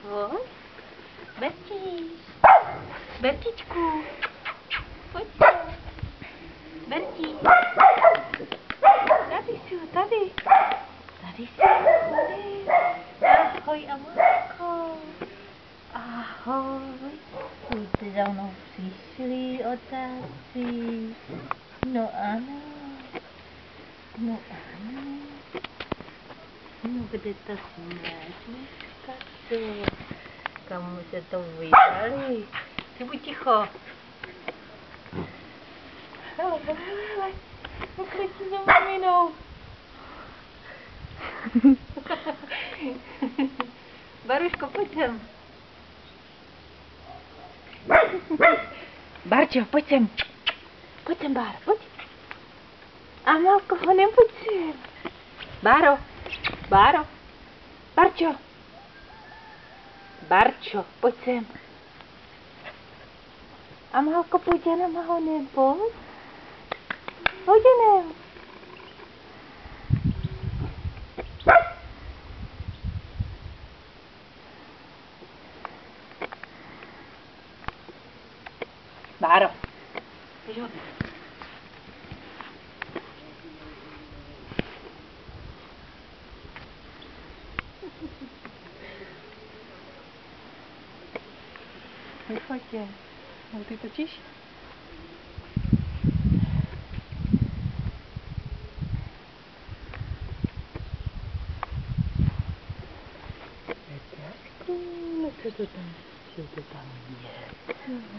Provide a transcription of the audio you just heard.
Pojď. Bertíš. Bertičku. Pojď. Bertí. Tady jsi, tady. Tady jsi, tady. Ahoj, Amorko. Ahoj. Jste za mnou přišli, otáci. No ano. No ano. No kde to směš dneska, co? Kam se to vydali? Ty buď ticho. Hele, pojď si za maminou. Baruško, pojď sem. Barčo, pojď sem. Pojď sem, Báro, pojď. Amalko, honem, pojď sem. Báro, Báro, Barčo. Barčo, pojď sem. Amalko, pojď jenom, honem, pojď. Pojď jenom. Báro. Vychoďte. No, ty točíš? No, co to tam je?